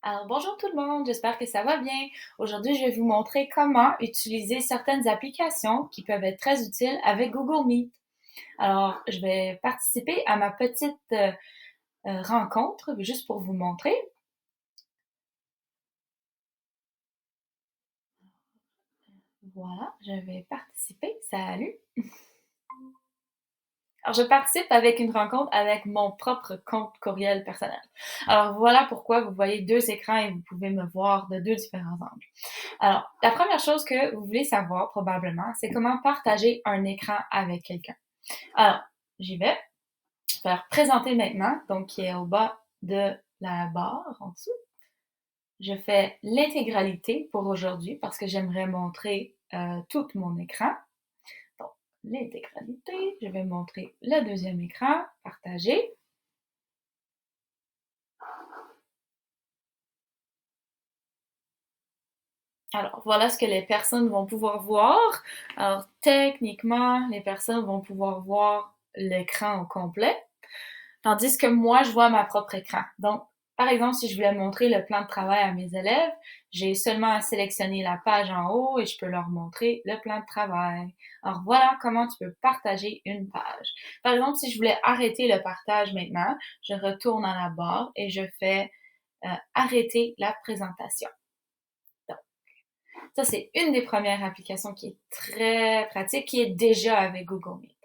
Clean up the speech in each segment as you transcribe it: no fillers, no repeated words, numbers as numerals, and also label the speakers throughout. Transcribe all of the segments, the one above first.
Speaker 1: Alors bonjour tout le monde, j'espère que ça va bien. Aujourd'hui, je vais vous montrer comment utiliser certaines applications qui peuvent être très utiles avec Google Meet. Alors, je vais participer à ma petite rencontre juste pour vous montrer. Voilà, je vais participer. Salut! Alors, je participe avec une rencontre avec mon propre compte courriel personnel. Alors, voilà pourquoi vous voyez deux écrans et vous pouvez me voir de deux différents angles. Alors, la première chose que vous voulez savoir probablement, c'est comment partager un écran avec quelqu'un. Alors, j'y vais. Faire présenter maintenant, donc qui est au bas de la barre en dessous. Je fais l'intégralité pour aujourd'hui parce que j'aimerais montrer tout mon écran. Donc, l'intégralité, je vais montrer le deuxième écran, partager. Alors, voilà ce que les personnes vont pouvoir voir. Alors, techniquement, les personnes vont pouvoir voir l'écran au complet, tandis que moi, je vois ma propre écran. Donc, par exemple, si je voulais montrer le plan de travail à mes élèves, j'ai seulement à sélectionner la page en haut et je peux leur montrer le plan de travail. Alors, voilà comment tu peux partager une page. Par exemple, si je voulais arrêter le partage maintenant, je retourne à la barre et je fais arrêter la présentation. Ça, c'est une des premières applications qui est très pratique, qui est déjà avec Google Meet.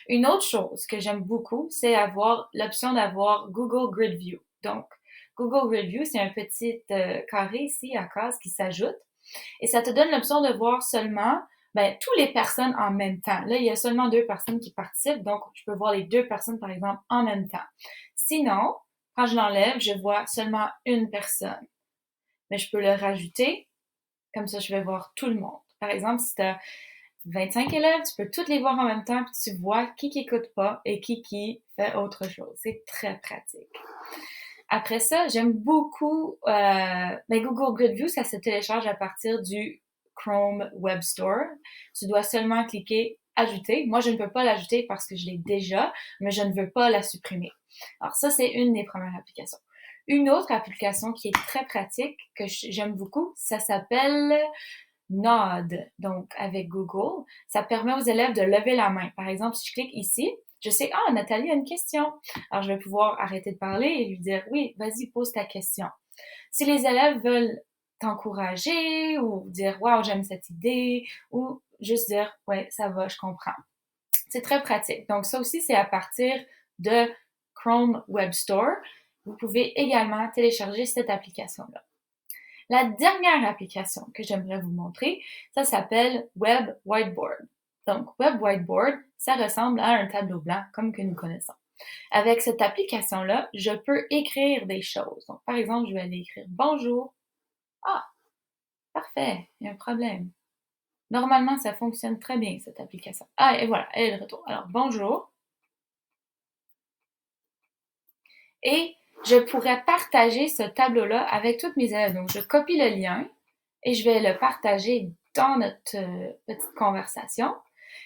Speaker 1: Une autre chose que j'aime beaucoup, c'est avoir l'option d'avoir Google Grid View. Donc, Google Grid View, c'est un petit carré ici à case qui s'ajoute et ça te donne l'option de voir seulement toutes les personnes en même temps. Là, il y a seulement deux personnes qui participent, donc je peux voir les deux personnes, par exemple, en même temps. Sinon, quand je l'enlève, je vois seulement une personne. Mais je peux le rajouter comme ça, je vais voir tout le monde. Par exemple, si tu as 25 élèves, tu peux toutes les voir en même temps, puis tu vois qui écoute pas et qui fait autre chose. C'est très pratique. Après ça, j'aime beaucoup Google Grid View, ça se télécharge à partir du Chrome Web Store. Tu dois seulement cliquer ajouter. Moi, je ne peux pas l'ajouter parce que je l'ai déjà, mais je ne veux pas la supprimer. Alors ça, c'est une des premières applications. Une autre application qui est très pratique, que j'aime beaucoup, ça s'appelle Nod, donc avec Google. Ça permet aux élèves de lever la main. Par exemple, si je clique ici, je sais, ah, Nathalie a une question. Alors, je vais pouvoir arrêter de parler et lui dire, oui, vas-y, pose ta question. Si les élèves veulent t'encourager ou dire, waouh, j'aime cette idée, ou juste dire, ouais, ça va, je comprends. C'est très pratique. Donc, ça aussi, c'est à partir de Chrome Web Store. Vous pouvez également télécharger cette application-là. La dernière application que j'aimerais vous montrer, ça s'appelle Web Whiteboard. Donc, Web Whiteboard, ça ressemble à un tableau blanc comme que nous connaissons. Avec cette application-là, je peux écrire des choses. Donc, par exemple, je vais aller écrire bonjour. Ah, parfait, il y a un problème. Normalement, ça fonctionne très bien, cette application. Ah, et voilà, elle est de retour. Alors, bonjour. Et je pourrais partager ce tableau-là avec toutes mes élèves. Donc, je copie le lien et je vais le partager dans notre petite conversation.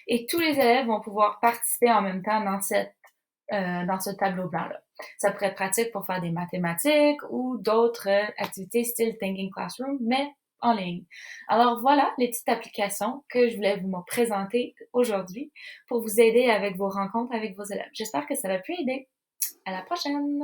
Speaker 1: Et tous les élèves vont pouvoir participer en même temps dans ce tableau blanc-là. Ça pourrait être pratique pour faire des mathématiques ou d'autres activités style Thinking Classroom, mais en ligne. Alors voilà les petites applications que je voulais vous présenter aujourd'hui pour vous aider avec vos rencontres avec vos élèves. J'espère que ça va pu aider. À la prochaine!